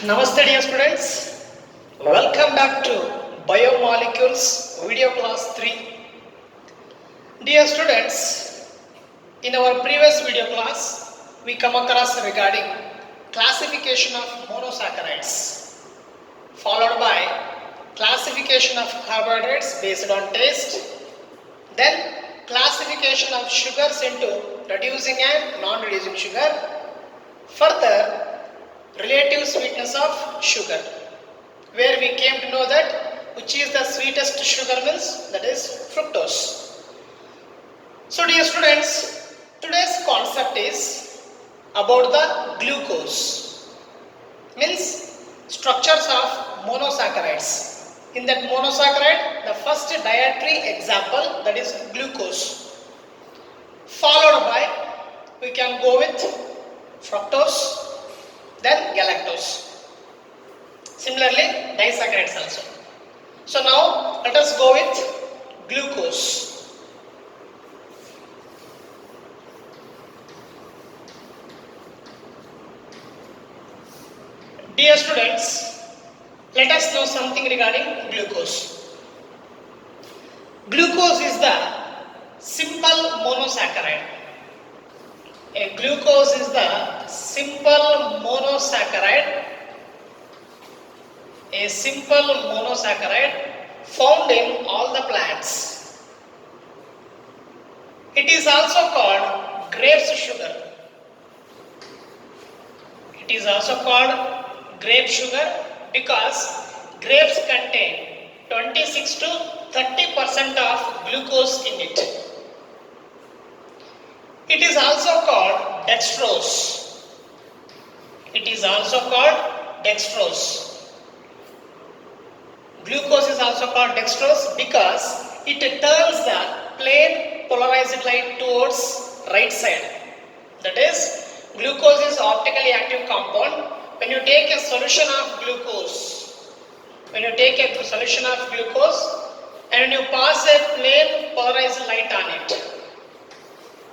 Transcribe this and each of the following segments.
Namaste dear students, welcome back to Biomolecules video class 3. Dear students, in our previous video class, we come across regarding classification of monosaccharides, followed by classification of carbohydrates based on taste, then classification of sugars into reducing and non-reducing sugar, further relative sweetness of sugar, where we came to know that which is the sweetest sugar means that is fructose. So dear students, today's concept is about the glucose, means structures of monosaccharides. In that monosaccharide, the first dietary example that is glucose, followed by we can go with fructose, then galactose. Similarly, disaccharides also. So now let us go with glucose. Dear students, let us know something regarding glucose. Glucose is the simple monosaccharide. A glucose is the simple monosaccharide, found in all the plants. It is also called grapes sugar. It is also called grape sugar because grapes contain 26 to 30% of glucose in it. It is also called dextrose. It is also called dextrose. Glucose is also called dextrose because it turns the plain polarized light towards right side. That is, glucose is optically active compound. When you take a solution of glucose, and when you pass a plain polarized light on it,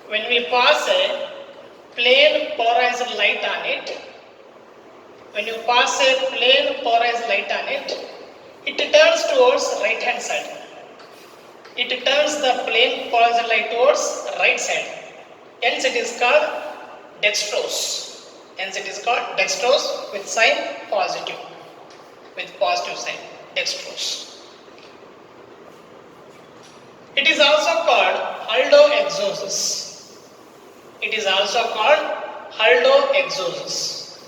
when we pass a plain polarized light on it, it turns towards right hand side. It turns the plain polarized light towards right side. Hence it is called dextrose. With sign positive. With positive sign, dextrose. It is also called aldohexoses. It is also called aldohexoses.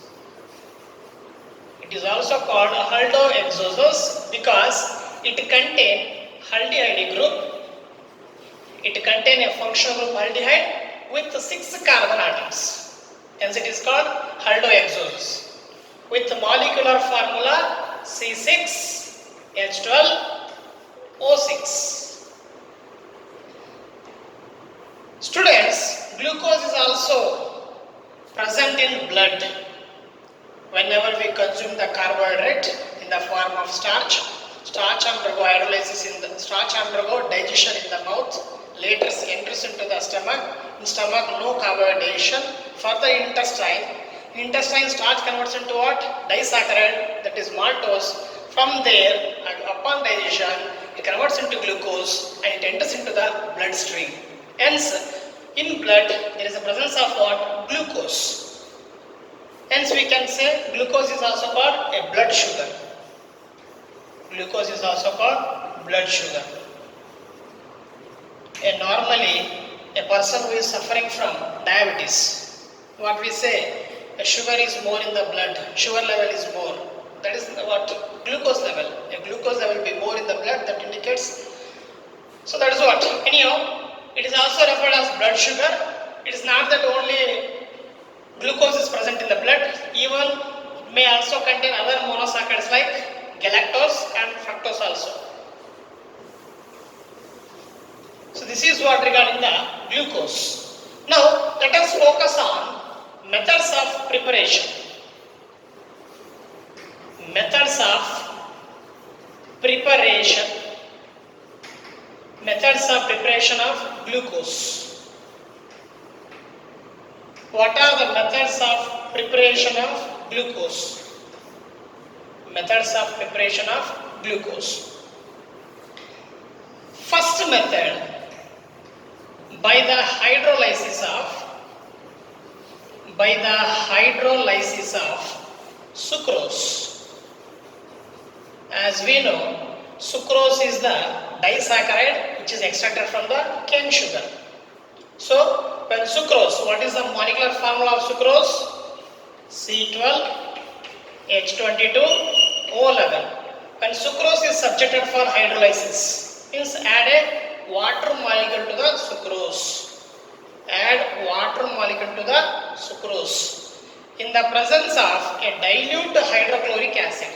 It is also called aldohexoses because it contains aldehyde group. It contains a functional group aldehyde with 6 carbon atoms. Hence it is called aldohexoses. With the molecular formula C6H12O6. Students, glucose is also present in blood. Whenever we consume the carbohydrate in the form of starch undergo hydrolysis undergo digestion in the mouth, later enters into the stomach. In stomach, no carbohydrate. Further intestine starch converts into what? Disaccharide, that is maltose. From there, upon digestion, it converts into glucose and it enters into the bloodstream. Hence, in blood, there is a presence of what? Glucose. Hence, we can say glucose is also called a blood sugar. And normally, a person who is suffering from diabetes, what we say, a sugar is more in the blood, sugar level is more. That is what? Glucose level. A glucose level will be more in the blood, that indicates. So that is what? Anyhow, it is also referred as blood sugar. It is not that only glucose is present in the blood, even may also contain other monosaccharides like galactose and fructose also. So this is what regarding the glucose. Now let us focus on methods of preparation. Methods of preparation of glucose. What are the methods of preparation of glucose? methods of preparation of glucose. First method, by the hydrolysis of sucrose. As we know, sucrose is the disaccharide which is extracted from the cane sugar. So, when sucrose, what is the molecular formula of sucrose? C12H22O11. When sucrose is subjected for hydrolysis, means add a water molecule to the sucrose. Add water molecule to the sucrose in the presence of a dilute hydrochloric acid,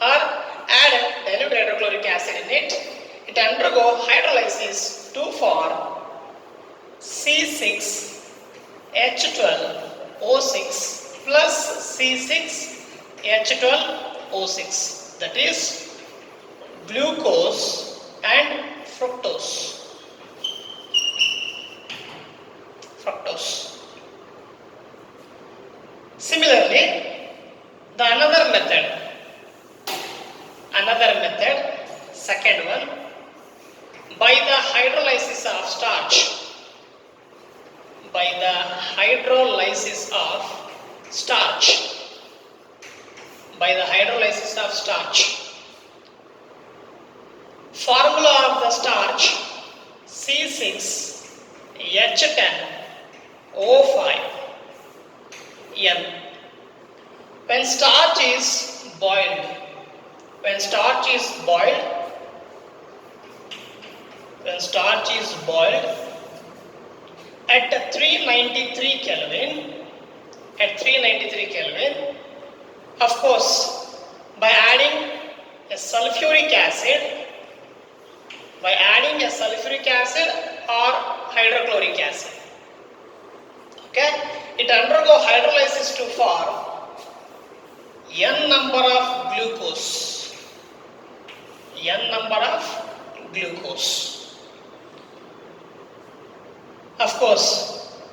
or add dilute hydrochloric acid in it. It undergo hydrolysis to form C6H12O6 plus C6H12O6, that is glucose and fructose. Similarly, the another method, second one, by the hydrolysis of starch. Formula of the starch C6H10O5 N. When starch is boiled at 393 Kelvin, of course, by adding a sulfuric acid or hydrochloric acid, okay, it undergo hydrolysis to form n number of glucose. Of course,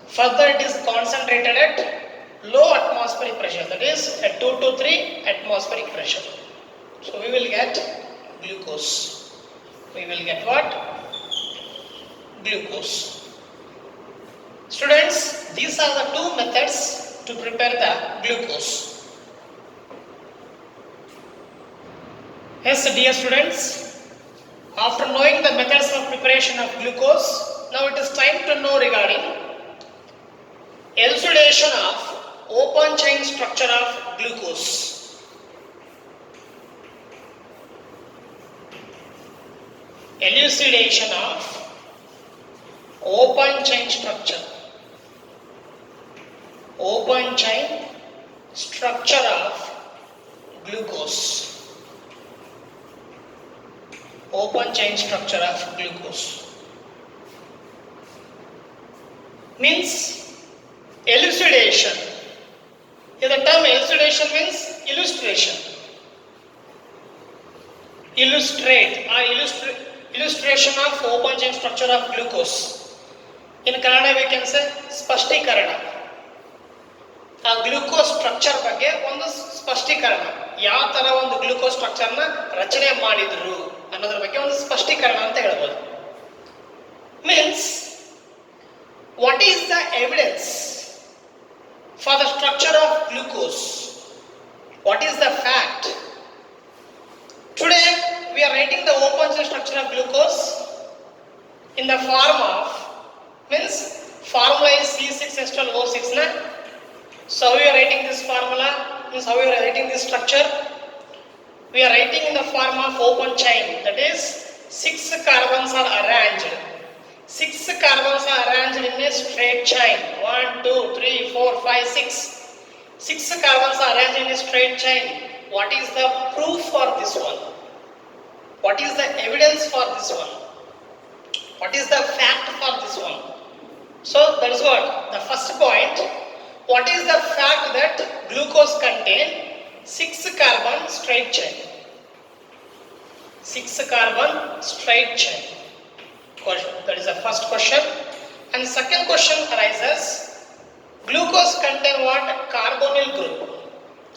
further it is concentrated at low atmospheric pressure, that is at 2 to 3 atmospheric pressure. So we will get glucose. We will get what? Glucose. Students, these are the two methods to prepare the glucose. Yes, dear students, after knowing the methods of preparation of glucose, now it is time to know regarding elucidation of open chain structure of glucose. Elucidation of open chain structure of glucose. Open chain structure of glucose means elucidation. Here the term elucidation means illustration. Illustration of open chain structure of glucose. In Kannada we can say spashtikarana. ಆ glucose structure ಬಗ್ಗೆ ಒಂದು ಸ್ಪಷ್ಟೀಕರಣ, ಯಾವ ತರ ಒಂದು glucose structure ನ ರಚನೆ ಮಾಡಿದ್ರು ಅನ್ನೋದ್ರ ಬಗ್ಗೆ ಒಂದು ಸ್ಪಷ್ಟೀಕರಣ ಅಂತ ಹೇಳ್ಬೋದು. Means what is the evidence for the structure of glucose? What is the fact? Today we are writing the open chain structure of glucose in the form of, means formula is C6H12O6 na. So we are writing this formula, means how we are writing this structure? We are writing in the form of open chain, that is 6 carbons are arranged. 6 carbons are arranged in a straight chain. 1, 2, 3, 4, 5, 6. 6 carbons are arranged in a straight chain. What is the proof for this one? What is the evidence for this one? What is the fact for this one? So that is what the first point. What is the fact that glucose contain 6 carbon straight chain? 6 carbon straight chain. That is the first question. And second question arises, glucose contain what? Carbonyl group,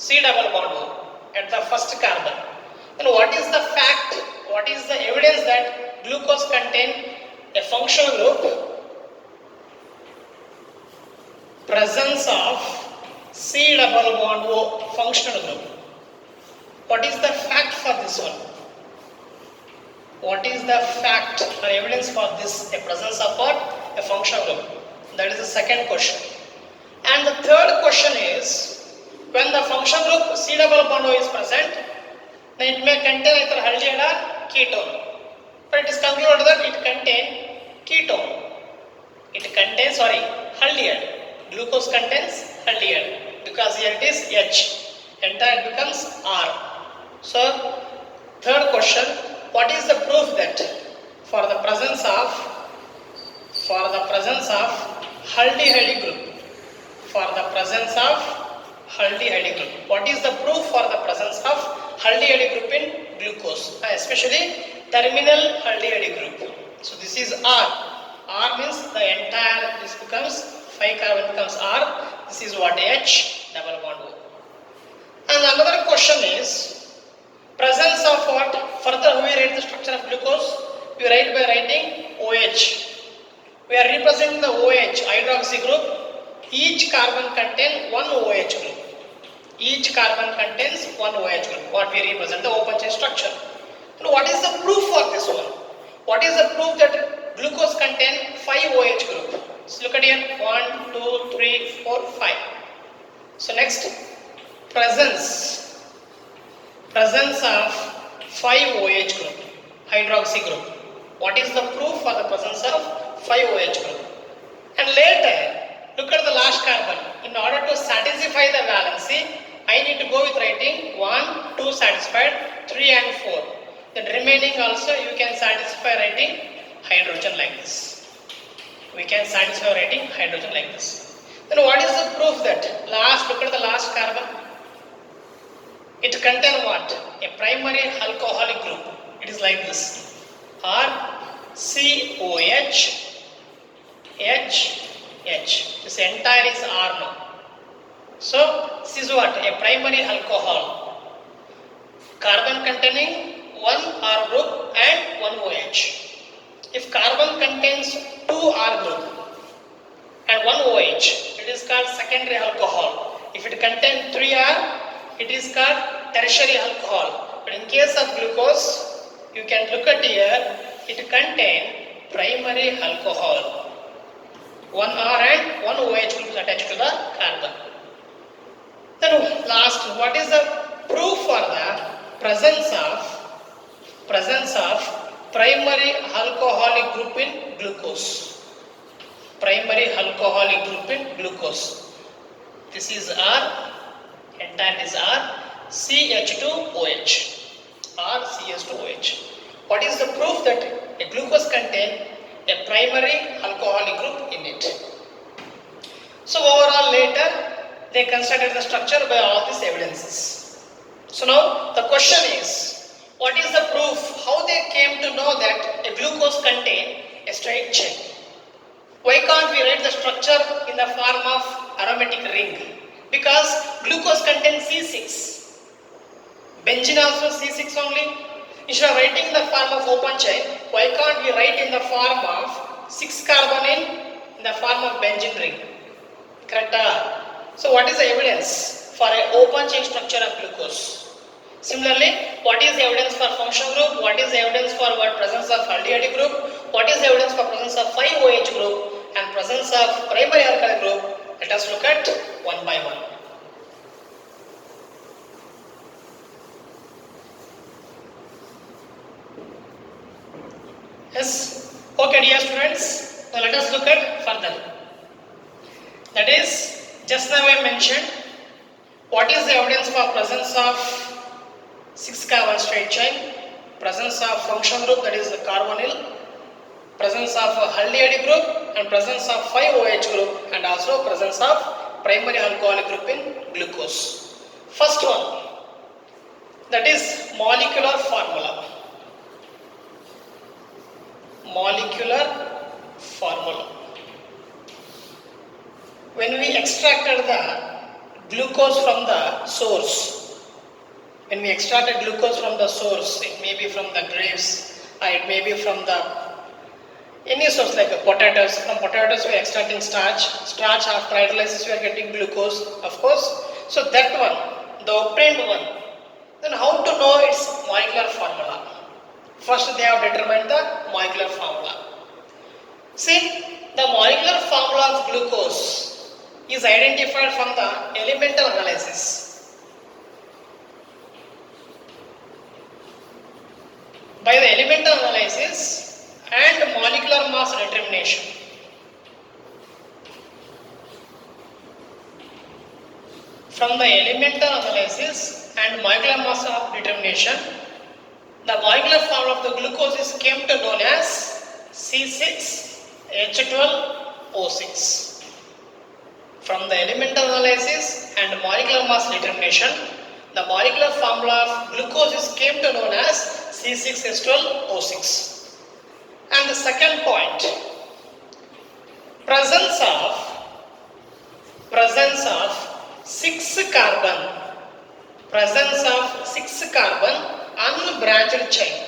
C double bond O. at the first carbon. Then what is the fact, what is the evidence that glucose contain a functional group? Presence of C double bond O functional group. What is the fact for this one? What is the fact or evidence for this? A presence of what? A functional group. That is the second question. And the third question is, when the functional group C double bond O is present, then it may contain either aldehyde or ketone. But it is concluded that it contains ketone. It contains, aldehyde. Glucose contains aldehyde because here it is H. Entire becomes R. So, third question, what is the proof that for the presence of aldehyde group, what is the proof for the presence of aldehyde group in glucose, especially terminal aldehyde group? So this is R. R means the entire, this becomes 5 carbon becomes R. This is what? H double bond O. And another question is, presence of what? Further we write the structure of glucose, we write by writing OH. We are representing the OH hydroxy group. Each carbon contains one OH group. Each carbon contains one OH group. What we represent the open chain structure. And what is the proof for this one? What is the proof that glucose contains 5 OH group? So look at here, 1, 2, 3, 4, 5. So next, presence of 5 OH group, hydroxy group. What is the proof for the presence of 5 OH group? And later, look at the last carbon. In order to satisfy the valency, I need to go with writing 1, 2 satisfied, 3 and 4. Then remaining also you can satisfy writing hydrogen like this. We can satisfy writing hydrogen like this. Then what is the proof that look at the last carbon. It contains what? A primary alcoholic group. It is like this. RCOH H. This entire is R now. So this is what? A primary alcohol. Carbon containing one R group and one OH. If carbon contains 2 R group and 1 OH, it is called secondary alcohol. If it contains 3 R, it is called tertiary alcohol. But in case of glucose, you can look at here, it contains primary alcohol. 1 R and 1 OH will be attached to the carbon. Then last, what is the proof for the presence of primary alcoholic group in glucose? Primary alcoholic group in glucose. This is R, entire is R, CH2OH. R, CH2OH. What is the proof that a glucose contains a primary alcoholic group in it? So overall later they constructed the structure by all these evidences. So now the question is, what is the proof? How they came to know that a glucose contains a straight chain? Why can't we write the structure in the form of aromatic ring? Because glucose contains C6. Benzene also C6 only. Instead of writing in the form of open chain, why can't we write in the form of 6 carbon in the form of benzene ring? Correct? So what is the evidence for an open chain structure of glucose? Similarly, what is the evidence for functional group? What is the evidence for presence of aldehyde group? What is the evidence for presence of 5 OH group and presence of primary alkyl group? Let us look at one by one. Yes. Okay, dear students. Now let us look at further. That is, just now I mentioned what is the evidence for presence of 6 carbon straight chain, presence of functional group, that is the carbonyl, presence of aldehyde group and presence of 5 OH group, and also presence of primary alcoholic group in glucose. First one, that is molecular formula. Molecular formula. When we extracted the glucose from the source, When we extract a glucose from the source, it may be from the grapes, or it may be from the any source like potatoes. From potatoes we are extracting starch. Starch after hydrolysis we are getting glucose, of course. So that one, the obtained one. Then how to know its molecular formula? First they have determined the molecular formula. See, the molecular formula of glucose is identified from the elemental analysis. By the elemental analysis and molecular mass determination. From the elemental analysis and molecular mass of determination, the molecular formula of the glucose is came to known as C6H12O6. From the elemental analysis and molecular mass determination, the molecular formula of glucose is came to known as C6H12O6. And the second point, presence of 6 carbon unbranched chain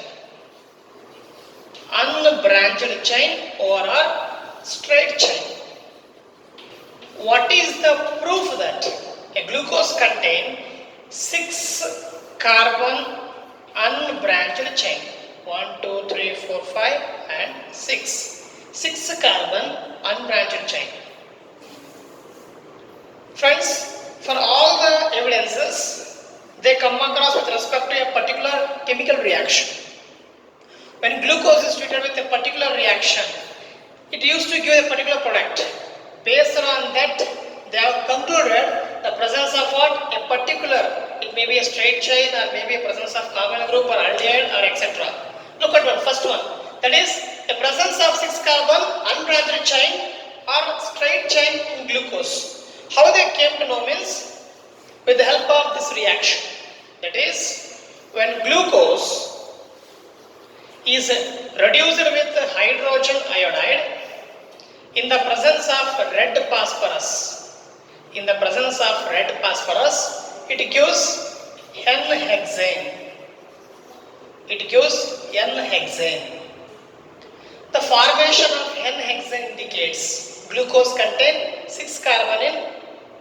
or straight chain. What is the proof that a glucose contain 6 carbon unbranched chain? 1, 2, 3, 4, 5 and 6. 6 carbon unbranched chain. Friends, for all the evidences, they come across with respect to a particular chemical reaction. When glucose is treated with a particular reaction, it used to give a particular product. Based on that, they have concluded the presence of what? A particular, it may be a straight chain or maybe a presence of carbonyl group or aldehyde or etc. Look at one, first one. That is a presence of 6 carbon unbranched chain or straight chain in glucose. How they came to know means with the help of this reaction. That is, when glucose is reduced with hydrogen iodide in the presence of red phosphorus. It gives N-hexane. The formation of N-hexane indicates glucose contain 6 carbon in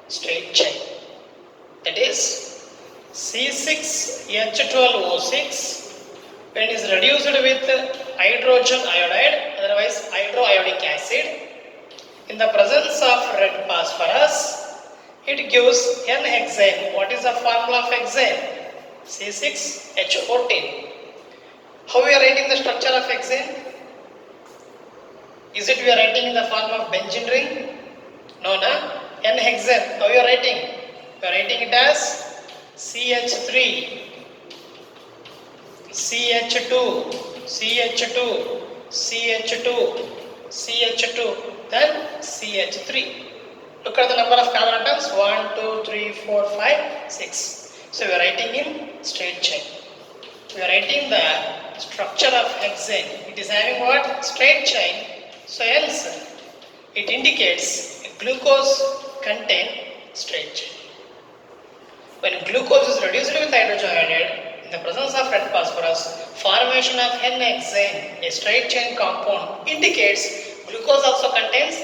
straight chain. That is C6H12O6 when it is reduced with hydrogen iodide, otherwise hydroiodic acid, in the presence of red phosphorus, it gives N-hexane. What is the formula of hexane? C6H14. How we are writing the structure of hexane? Is it we are writing in the form of benzene ring? No, N-hexane. How you are writing? You are writing it as CH3, CH2, CH2, CH2, CH2, then CH3. Look at the number of carbon atoms, 1, 2, 3, 4, 5, 6. So we are writing in straight chain. We are writing the structure of hexane. It is having what? Straight chain. So hence it indicates glucose contain straight chain. When glucose is reduced with hydrogen iodide in the presence of red phosphorus, formation of N-hexane, a straight chain compound, indicates glucose also contains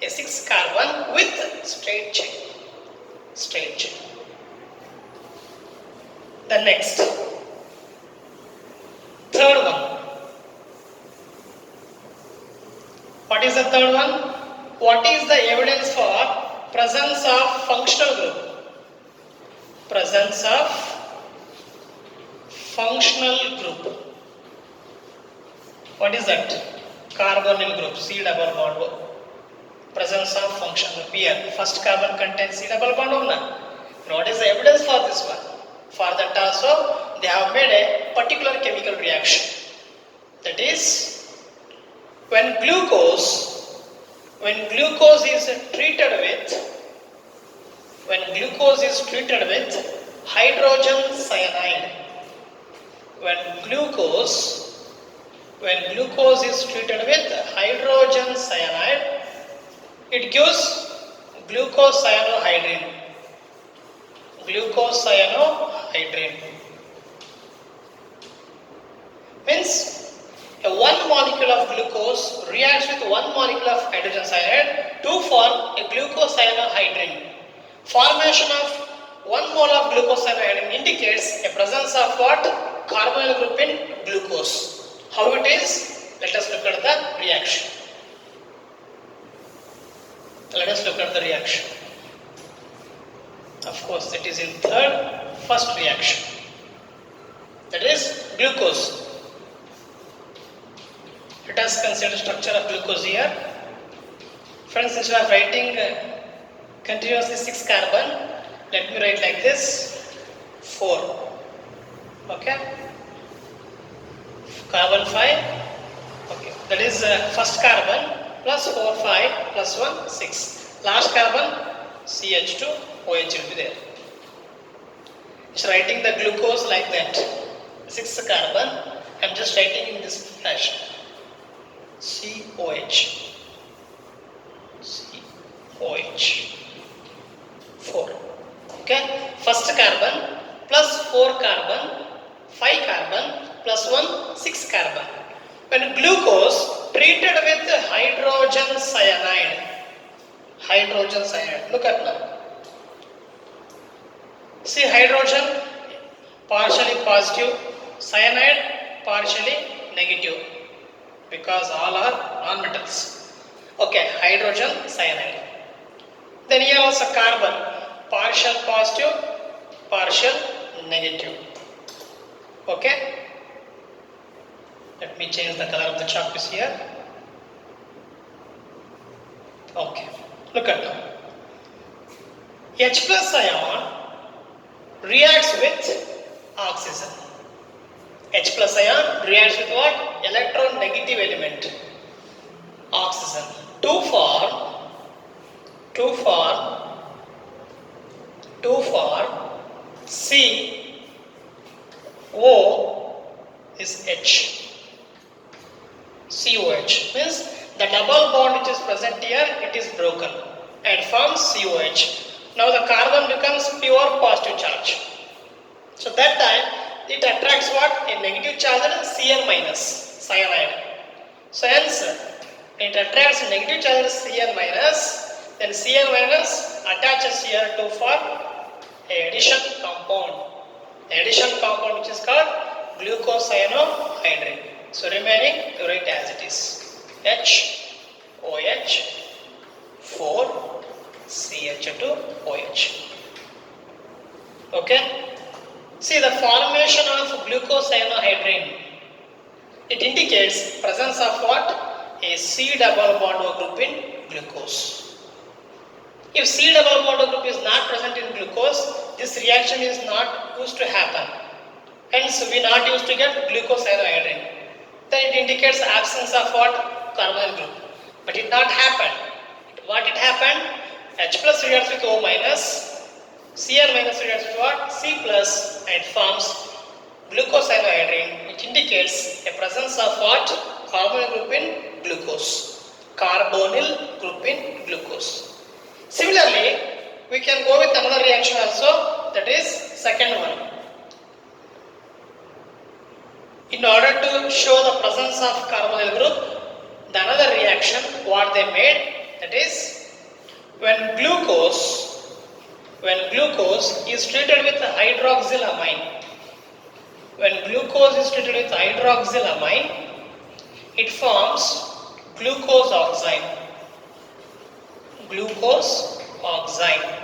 a 6 carbon with straight chain. The next, third one. What is the third one? What is the evidence for presence of functional group? What is that? Carbonyl group, C double bond O. Presence of functional group. Here, first carbon contains C double bond O. What is the evidence for this one? For that also, they have made a particular chemical reaction. That is, when glucose is treated with hydrogen cyanide. When glucose is treated with hydrogen cyanide, it gives glucose cyanohydrin. Means a one molecule of glucose reacts with one molecule of hydrogen cyanide to form a glucocyanohydrin. Formation of 1 mole of glucocyanohydrin indicates a presence of what? Carbonyl group in glucose. How it is? Let us look at the reaction. Let us look at the reaction. Of course, it is in first reaction. That is glucose. Let us consider structure of glucose here. Friends, instead of writing continuously 6 carbon, let me write like this 4. Okay, carbon 5. Okay, that is first carbon plus 4 5 plus 1 6. Last carbon CH2 OH will be there. It's writing the glucose like that. 6th carbon, I am just writing in this fashion. COH 4. Okay, first carbon plus 4 carbon 5 carbon plus 1 6 carbon. When glucose treated with hydrogen cyanide, look at now. See, hydrogen partially positive, cyanide partially negative, because all are non-metals. Okay, hydrogen cyanide. Then here also carbon, partial positive, partial negative. Okay, let me change the color of the chalk piece here. Okay, look at now. H plus ion reacts with oxygen. H plus ion reacts with what? Electronegative element, oxygen, to form CO is H. COH means the double bond which is present here, it is broken and forms COH. Now the carbon becomes pure positive charge. So that time it attracts what? A negative charge, Cn minus, cyanide. So hence it attracts negative charge Cn minus, then Cn minus attaches here to form a addition compound. Addition compound which is called glucocyanohydrin. So remaining you write as it is. HOH 4 CH2OH. Okay. See, the formation of glucocyanohydrin, it indicates presence of what? A C double bond O group in glucose. If C double bond O group is not present in glucose, this reaction is not used to happen. Hence, we not used to get glucocyanohydrin. Then it indicates absence of what? Carbonyl group. But it not happened. What it happened? H plus reacts with O minus, Cl minus reacts with what? C plus, and forms glucocyanohydrin, which indicates a presence of what? Carbonyl group in glucose. Carbonyl group in glucose. Similarly, we can go with another reaction also, that is second one. In order to show the presence of carbonyl group, the another reaction what they made, that is when glucose is treated with hydroxylamine. When glucose is treated with hydroxylamine, it forms glucose oxide. Glucose oxide.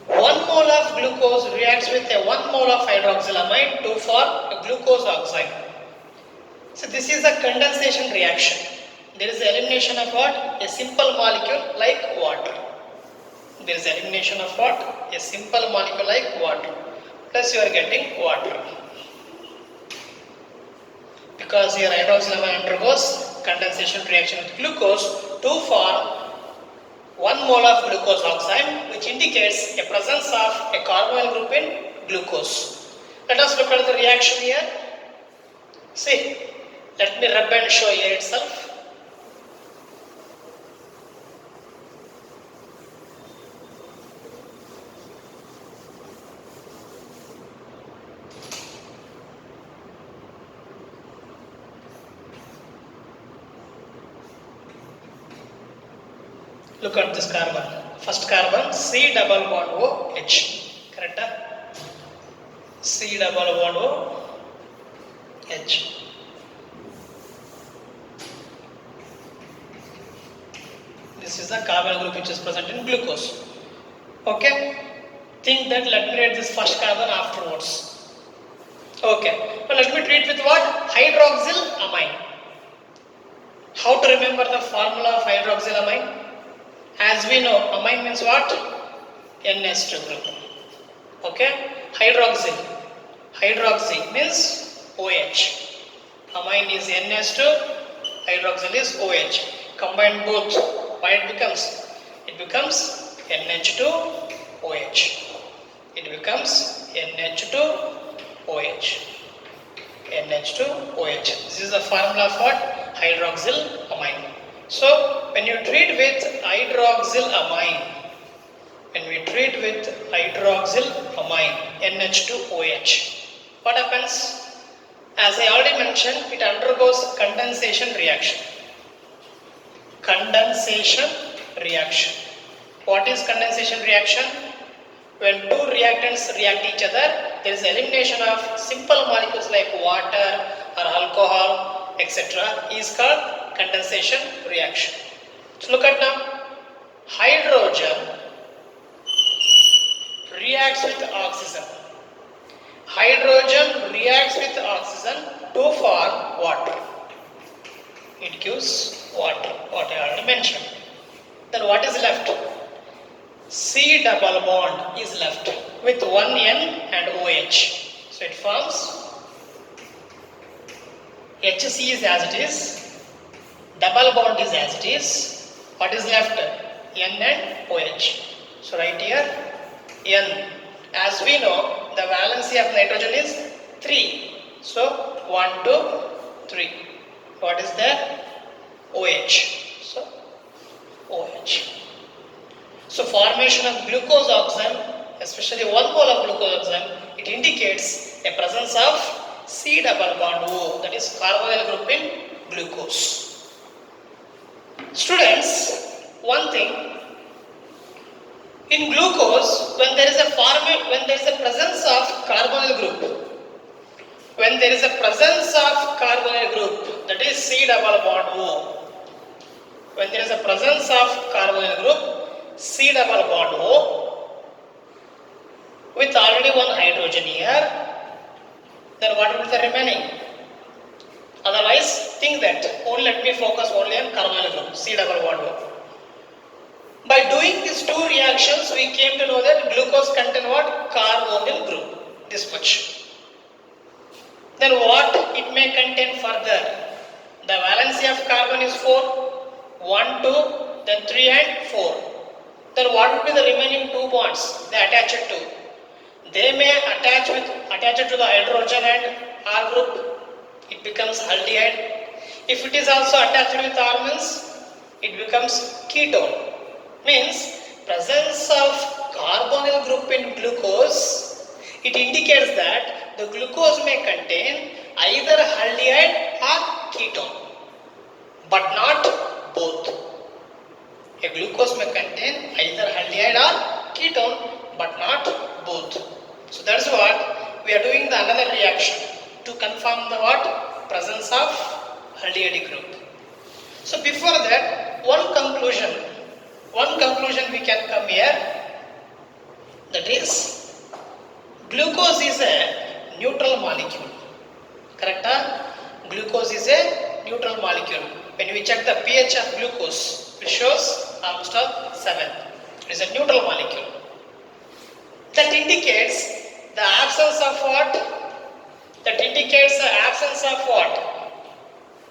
1 mole of glucose reacts with a 1 mole of hydroxylamine to form a glucose oxide. So this is a condensation reaction. There is elimination of what? A simple molecule like water. There is elimination of what? A simple molecule like water. Plus you are getting water. Because here hydroxylamine undergoes condensation reaction with glucose to form 1 mole of glucose oxide, which indicates a presence of a carbonyl group in glucose. Let us look at the reaction here. See, let me rub and show here itself. Look at this carbon. First carbon C double bond O H. Correct? C double bond O H. This is the carbon group which is present in glucose. Okay? Think that let me write this first carbon afterwards. Okay. Now let me treat with what? Hydroxylamine. How to remember the formula of hydroxylamine? As we know, amine means what? NH2 group. Okay? Hydroxy means OH. Amine is NH2, hydroxyl is OH. Combine both. What it becomes? It becomes NH2OH. It becomes NH2OH. NH2OH. This is the formula for hydroxylamine. So, when you treat with hydroxylamine, NH2OH, what happens? As I already mentioned, it undergoes condensation reaction. What is condensation reaction? When two reactants react each other, there is elimination of simple molecules like water or alcohol, etc. is called condensation reaction. So look at now. Hydrogen reacts with oxygen. To form water. It gives water, what I already mentioned. Then what is left? C double bond is left with one N and OH. So it forms HC is as it is, double bond is as it is. What is left? N and OH. So right here N. As we know, the valency of nitrogen is 3. So 1, 2, 3. What is there? OH. So OH. So formation of glucose oxime, especially 1 mole of glucose oxime, it indicates a presence of C double bond O, that is carbonyl group in glucose. Students, one thing, in glucose, when there is a presence of carbonyl group, that is C double bond O. When there is a presence of carbonyl group C double bond O with already one hydrogen here, then what will be the remaining? Otherwise, think that let me focus only on carbonyl group C double bond O. By doing these two reactions, we came to know that glucose contain what? Carbonyl group. This much. Then what it may contain further? The valency of carbon is 4. 1, 2, then 3 and 4. Then what would be the remaining 2 bonds they attach it to? They may attach it to the hydrogen and R group. It becomes aldehyde. If it is also attached with R means it becomes ketone. Means presence of carbonyl group in glucose, it indicates that the glucose may contain either aldehyde or ketone, but not both. A glucose may contain either aldehyde or ketone, but not both. So that's what we are doing the another reaction to confirm the what? Presence of aldehyde group. So before that, one conclusion we can come here, that is glucose is a neutral molecule. Correct? Glucose is a neutral molecule. When we check the pH of glucose, it shows almost 7. It is a neutral molecule. That indicates the absence of what?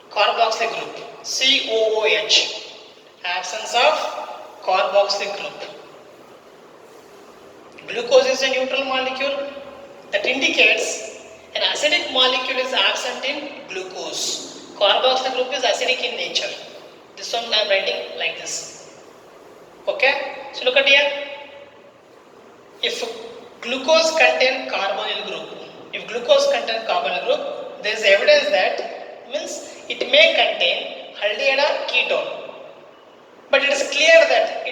Carboxyl group. COOH. Absence of carboxyl group. Glucose is a neutral molecule. That indicates an acidic molecule is absent in glucose. Carboxyl group is acidic in nature. This one I am writing like this. Okay? So look at here. If glucose contain carbonyl group, there is evidence that means it may contain aldehyde or ketone. But it is clear that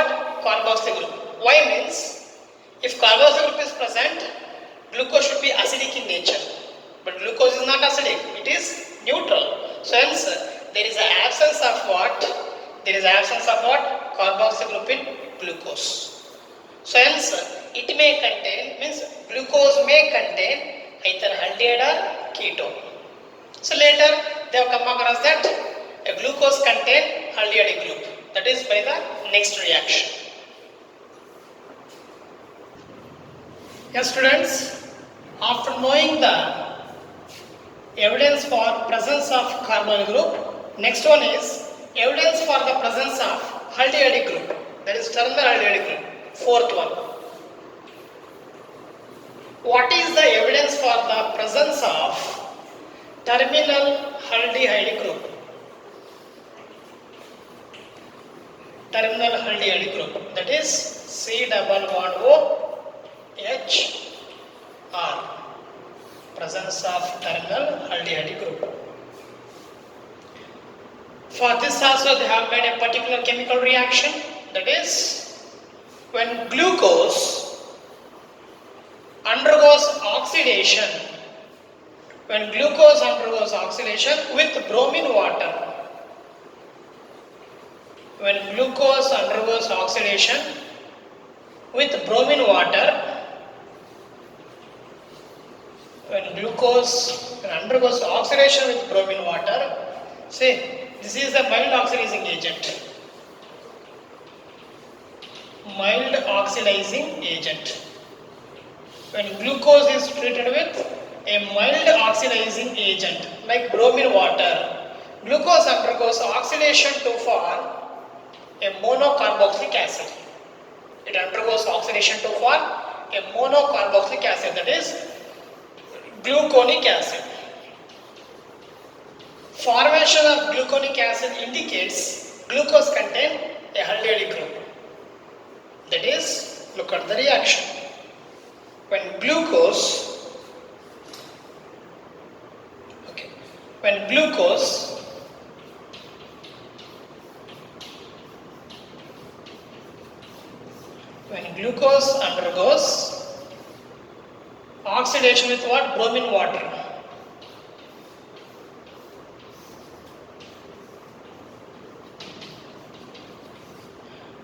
what? Carboxyl group. Why means if carboxyl group is present, glucose should be acidic in nature, but glucose is not acidic, it is neutral. So hence there is an absence of what? There is absence of what? Carboxyl group in glucose. So hence it may contain, means glucose may contain either aldehyde or ketone. So later they have come across that a glucose contain aldehyde group, that is by the next reaction. Yes students, after knowing the evidence for presence of carbonyl group, next one is evidence for the presence of aldehyde group, that is terminal aldehyde group, fourth one. What is the evidence for the presence of terminal aldehyde group? Terminal aldehyde group, that is C-double-bond-O-H R, presence of terminal aldehyde group. For this also they have made a particular chemical reaction, that is when glucose undergoes oxidation, when glucose undergoes oxidation with bromine water, when glucose undergoes oxidation with bromine water, when glucose undergoes oxidation with bromine water, say this is a mild oxidizing agent. Mild oxidizing agent. When glucose is treated with a mild oxidizing agent like bromine water, glucose undergoes oxidation to form a monocarboxylic acid. It undergoes oxidation to form a monocarboxylic acid, that is gluconic acid. Formation of gluconic acid indicates glucose contain a aldehyde group. That is, look at the reaction. When glucose undergoes oxidation with what? Bromine water.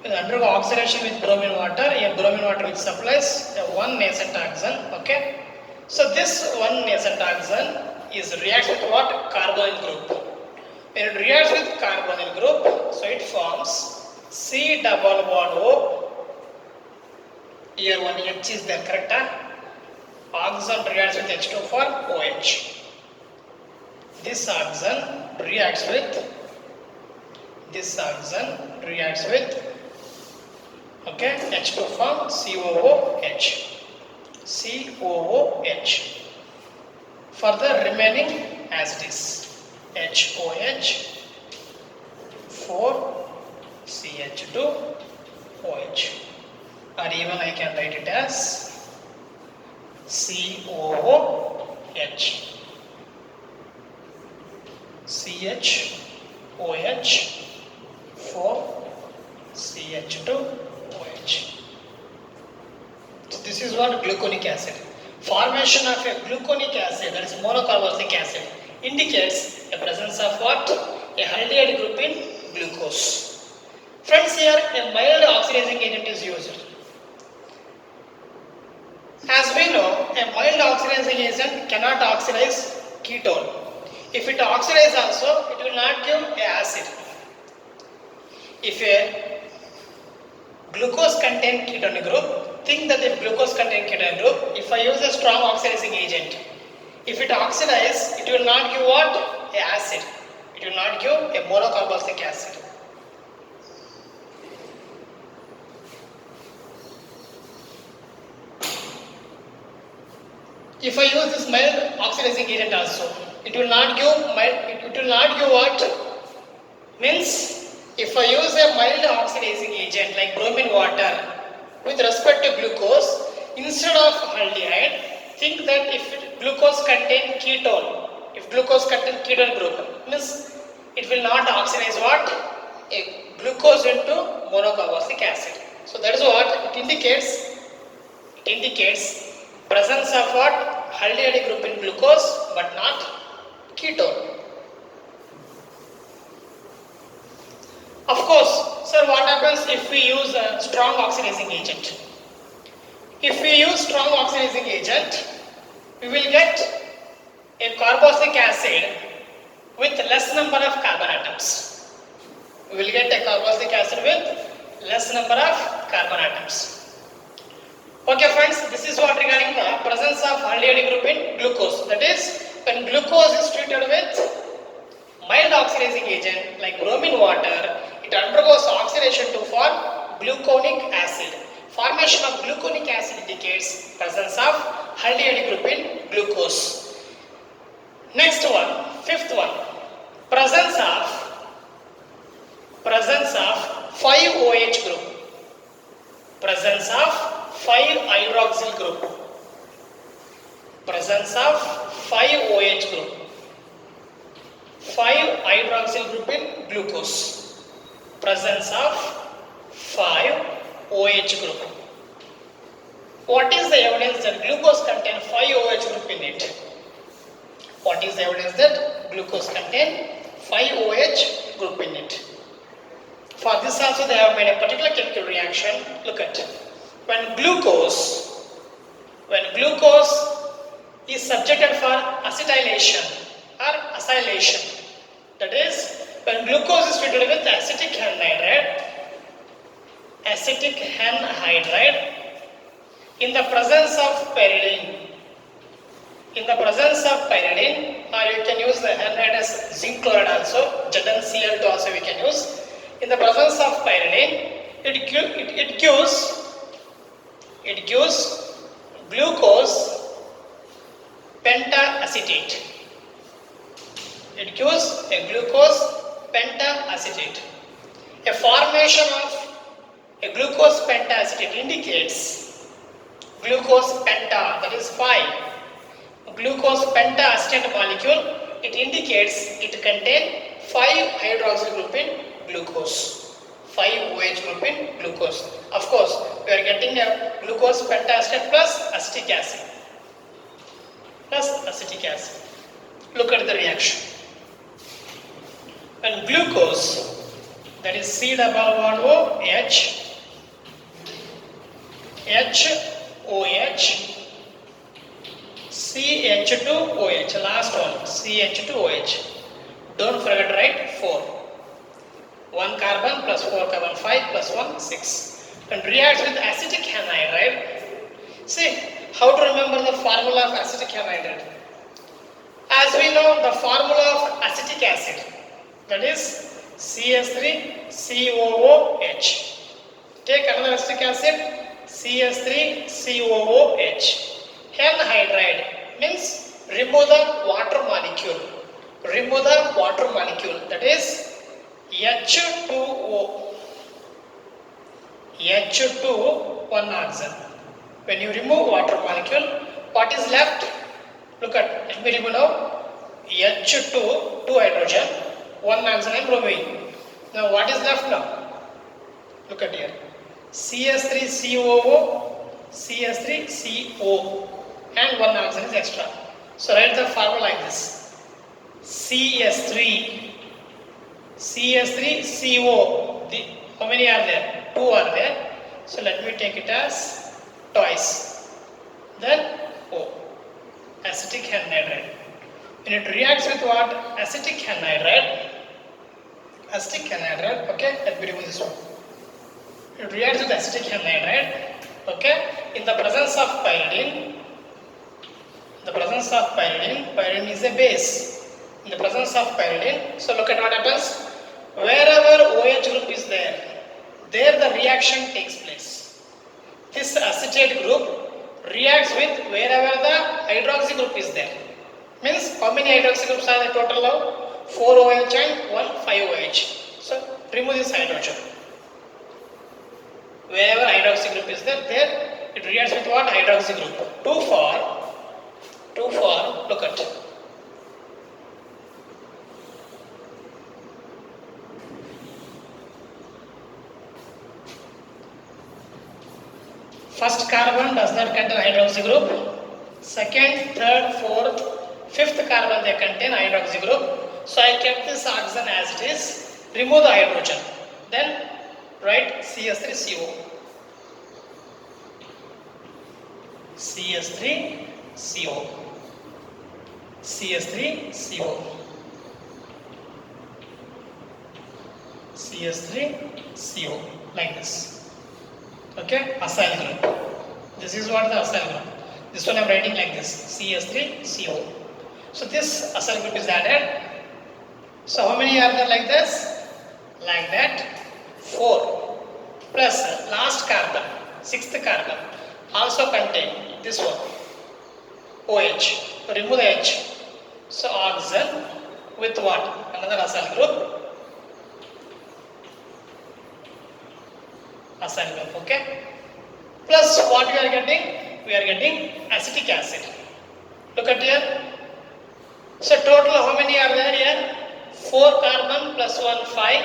When undergo oxidation with bromine water, a bromine water which supplies a 1 nascent oxygen. Okay, so this 1 nascent oxygen is reacts with what? Carbonyl group. When it reacts with carbonyl group, so it forms C-double-bond-O. Here one H is there, correct? Oxygen reacts with H2 for OH. This oxygen reacts with H2 form COOH. For the remaining as it is HOH 4 CH2 OH, or even I can write it as COOH CHOH 4 CH2 OH. So this is what gluconic acid. Formation of a gluconic acid, that is monocarboxylic acid, indicates a presence of what? A aldehyde group in glucose. Friends, here a mild oxidizing agent is used. As we know, a mild oxidizing agent cannot oxidize ketone. If it oxidizes also, it will not give a acid. If a glucose contain ketone group, think that if glucose contain ketone group, if I use a strong oxidizing agent, if it oxidizes, it will not give what? A acid. It will not give a monocarboxylic acid. If I use this mild oxidizing agent also, it will not give what? Means if I use a mild oxidizing agent like bromine water with respect to glucose instead of aldehyde, think that if glucose contain ketone, if glucose contain ketone group, means it will not oxidize what? a glucose into monocarboxylic acid. So that is what it indicates. It indicates presence of what? Aldehyde group in glucose but not ketone. Of course, sir, what happens if we use a strong oxidizing agent? If we use strong oxidizing agent, we will get a carboxylic acid with less number of carbon atoms. We will get a carboxylic acid with less number of carbon atoms. Okay friends, this is what regarding the presence of aldehyde group in glucose. That is, when glucose is treated with mild oxidizing agent like bromine water, it undergoes oxidation to form gluconic acid. Formation of gluconic acid indicates presence of aldehyde group in glucose. Next one, fifth one, presence of 5-OH group. Presence of 5-hydroxyl group. Presence of 5-OH group. 5-hydroxyl group in glucose. Presence of 5-OH group. What is the evidence that glucose contains 5-OH group in it? What is the evidence that glucose contains 5-OH group in it? For this also they have made a particular chemical reaction. Look at when glucose is subjected for acetylation or acylation. That is, when glucose is treated with acetic anhydride in the presence of pyridine. Or you can use the anhydride as zinc chloride also, ZnCl2 also we can use. In the presence of pyridine, it gives glucose pentaacetate. It gives a glucose pentaacetate. A formation of a glucose pentaacetate indicates glucose penta, that is 5. Glucose pentaacetate molecule, it indicates it contains 5-hydroxyl group in glucose. 5-OH group in glucose. Of course, we are getting a glucose pentaacetate plus acetic acid. Look at the reaction. When glucose, that is C double bond O H, CH2OH, last one, CH2OH. Don't forget, right? 4. 1 carbon plus 4 carbon, 5 plus 1, 6. And reacts with acetic anhydride. See, how to remember the formula of acetic anhydride? As we know, the formula of acetic acid, that is CS3COOH. Take another acetic acid, CS3COOH. Anhydride means remove the water molecule. That is H2O. H2, 1 oxygen. When you remove water molecule, what is left? Look at, let me remove now. H2, 2 hydrogen, 1 oxygen I am removing. Now what is left now? Look at here. CS3COO, CS3CO, and 1 oxygen is extra. So write the formula like this. CS3CO. How many are there? 2 are there. So let me take it as twice. Then O. Acetic anhydride. When it reacts with what? Acetic anhydride. Okay, let me remove this one. It reacts with acetic anhydride. Okay, in the presence of pyridine. Pyridine is a base. In the presence of pyridine, so look at what happens. Wherever OH group is there the reaction takes place. This acetate group reacts with wherever the hydroxy group is there. Means how many hydroxy groups are there total now? 4 OH and 1 5-OH. So remove this hydrogen. Wherever hydroxy group is there it reacts with what? Hydroxy group. 2 for, look at. First carbon does not contain hydroxy group. Second, third, fourth, fifth carbon they contain hydroxy group. So I kept this oxygen as it is. Remove the hydrogen. Then write CS3CO. CS3CO. CS3CO. CS3CO, like this. Okay, acyl group. This is what the acyl group. This one I am writing like this, CS3CO. So this acyl group is added. So how many are there like this? Like that, 4. Plus last carbon, 6th carbon, also contain this one, OH. Remove the H. So oxygen with what? Another acyl group. Acyl group, okay? Plus what we are getting? We are getting acetic acid. Look at here. So total how many are there here? 4 carbon plus 1 5,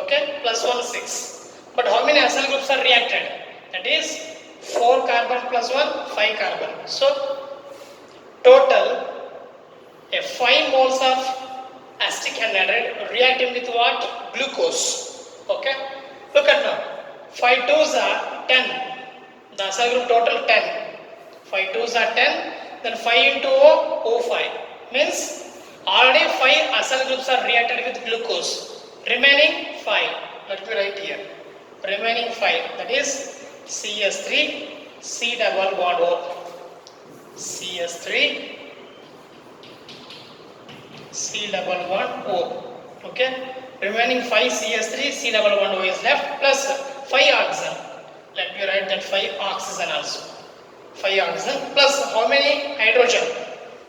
okay, plus 1 6. But how many acyl groups are reacted? That is 4 carbon plus 1 5 carbon. So total 5 moles of acetic anhydride reacting with what? Glucose. Okay. Look at now. 5 2s are 10. The acyl group total 10. 5 2s are 10. Then 5 into O, O5. Means already 5 acyl groups are reacted with glucose. Remaining 5. Let me write here. Remaining 5. That is CS3, C double bond O. CS3, C double bond O. Okay. Remaining 5 CS3, C double bond O is left, plus 5 oxygen. Let me write that 5 oxygen also. 5 oxygen plus how many hydrogen?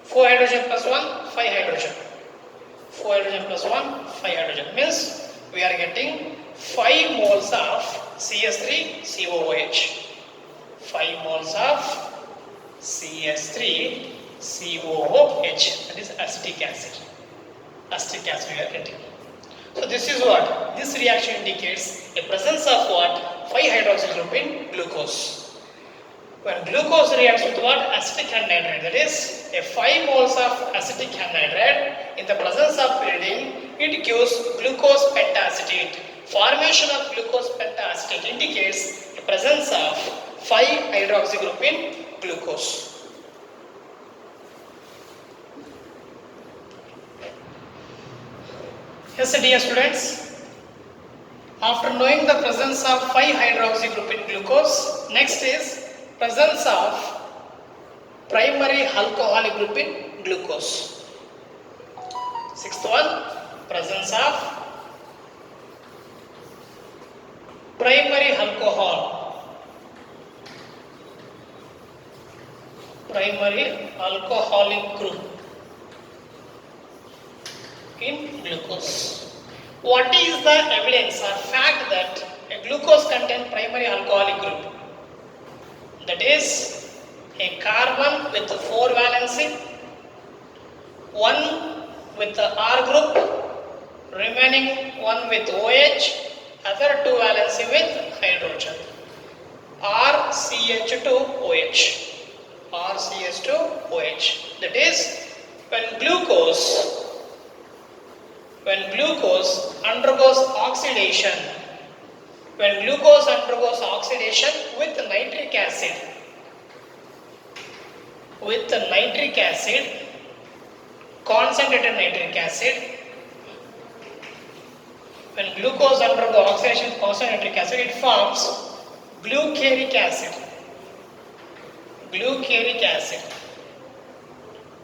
4 hydrogen plus 1, 5 hydrogen. 4 hydrogen plus 1, 5 hydrogen. Means we are getting 5 moles of CS3COOH. 5 moles of CS3COOH. That is acetic acid. Acetic acid we are getting. So this is what? This reaction indicates a presence of what? 5 hydroxyl group in glucose. When glucose reacts with what? Acetic anhydride. That is a 5 moles of acetic anhydride. In the presence of pyridine, it gives glucose pentacetate. Formation of glucose pentacetate indicates the presence of 5 hydroxy group in glucose. Yes, dear students, after knowing the presence of 5 hydroxy group in glucose, next is presence of primary alcoholic group in glucose. Sixth one, presence of primary alcoholic group in glucose. What is the evidence or fact that a glucose contains primary alcoholic group? That is a carbon with 4 valency, one with the R group, remaining one with OH, other 2 valency with hydrogen. RCH2OH. RCH2OH. That is when glucose undergoes oxidation, with nitric acid, concentrated nitric acid, when glucose undergoes oxidation with concentrated nitric acid, it forms glucaric acid,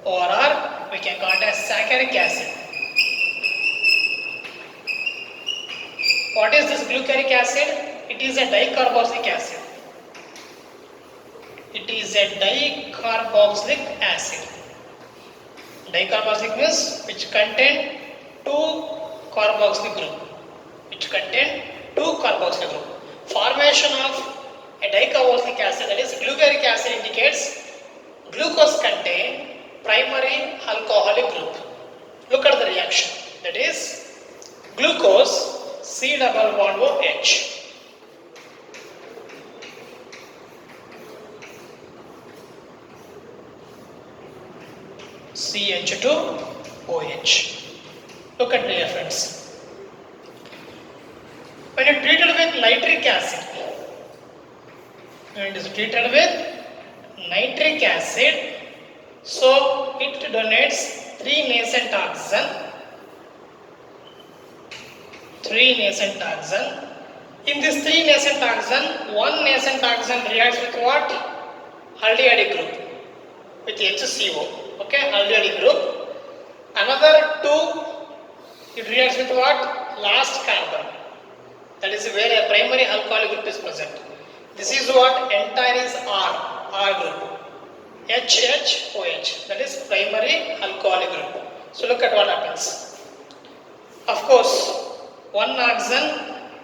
or we can call it as saccharic acid. What is this glucaric acid? It is a dicarboxylic acid. Dicarboxylic means which contain 2 carboxylic group. Formation of a dicarboxylic acid, that is glucaric acid, indicates glucose contain primary alcoholic group. Look at the reaction. That is glucose C double bond OH. H2OH. Look at here, friends. When you treat it with nitric acid, so it donates 3 nascent oxygen. In this 3 nascent oxygen, 1 nascent oxygen reacts with what? Aldehyde group with HCO. Okay, aldehyde group. Another 2, it reacts with what? Last carbon. That is where a primary alcoholic group is present. This is what entire is R group. HHOH, that is primary alcoholic group. So look at what happens. Of course, 1 oxygen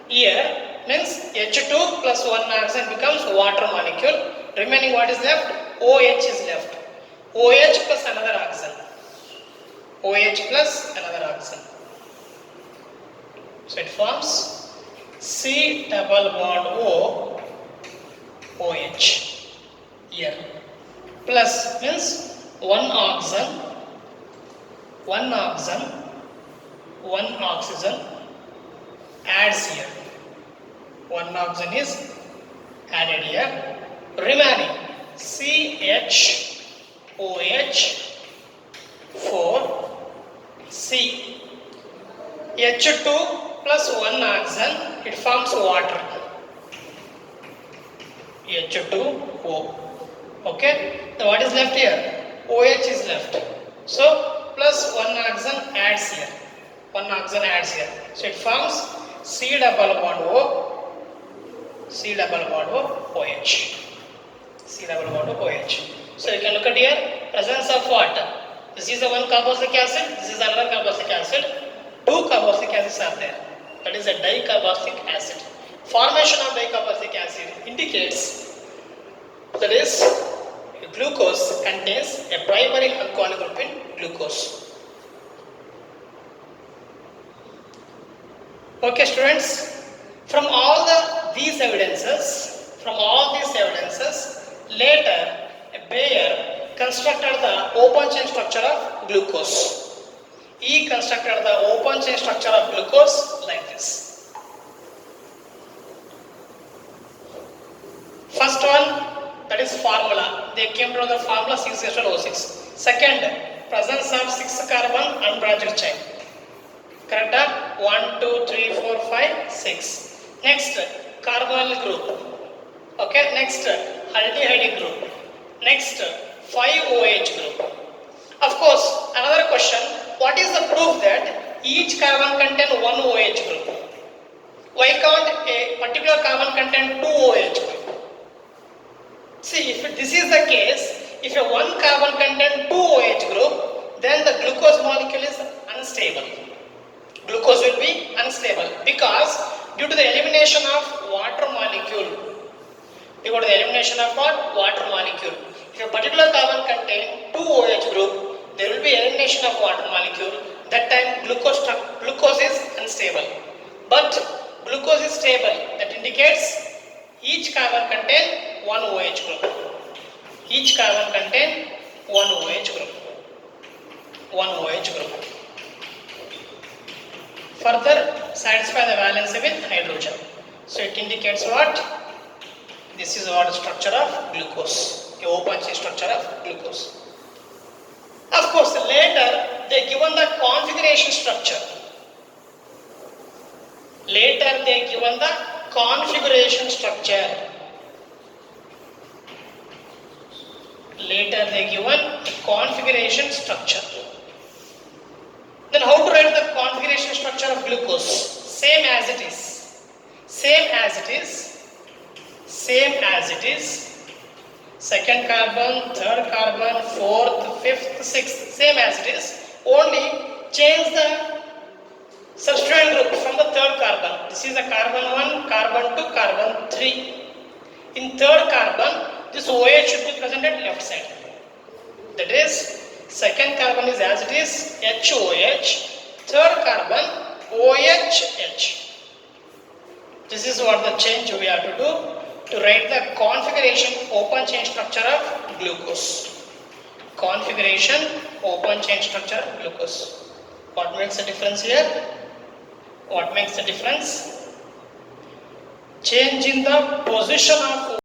here means H2 plus 1 oxygen becomes water molecule. Remaining what is left? OH is left. OH plus another oxygen. So it forms C double bond O OH here. Plus means 1 oxygen adds here. 1 oxygen is added here. Remaining CHOH 4C. H2 plus 1 oxygen, it forms water. H2O. Okay, now what is left here? OH is left. So plus 1 oxygen adds here. So it forms C double bond O OH. So you can look at here, presence of what? This is the one carboxylic acid, this is another carboxylic acid. 2 carboxylic acids are there. That is a dicarboxylic acid. Formation of dicarboxylic acid indicates that is glucose contains a primary alcoholic group in glucose. Okay, students, from all these evidences, later Bayer constructed the open chain structure of glucose. He constructed the open chain structure of glucose like this. First one, that is formula. They came to the formula 6H12O6. Second, presence of 6 carbon unbranched chain. Correct? 1, 2, 3, 4, 5, 6. Next, carbonyl group. Okay, next, aldehyde group. Next, 5OH group. Of course, another question, what is the proof that each carbon contains 1 OH group? Why can't a particular carbon contain 2 OH group? See, if this is the case, if a 1 carbon contains 2 OH group, then the glucose molecule is unstable. Glucose will be unstable because due to the elimination of water molecule. If a particular carbon contains 2 OH group, there will be elimination of water molecule. That time glucose is unstable. But glucose is stable. That indicates each carbon contains 1 OH group. Further satisfy the valency with hydrogen. So it indicates what? This is what structure of glucose. A open chain structure of glucose. Of course, later they given the configuration structure. Then how to write the configuration structure of glucose? Same as it is. Second carbon, third carbon, fourth, fifth, sixth, same as it is. Only change the substituent group from the third carbon. This is a carbon 1, carbon 2, carbon 3. In third carbon, this OH should be present at left side. That is, second carbon is as it is, HOH. Third carbon, OHH. This is what the change we have to do to write the configuration open chain structure of glucose. configuration, open chain structure, glucose. What makes the difference here? What makes the difference? Change in the position of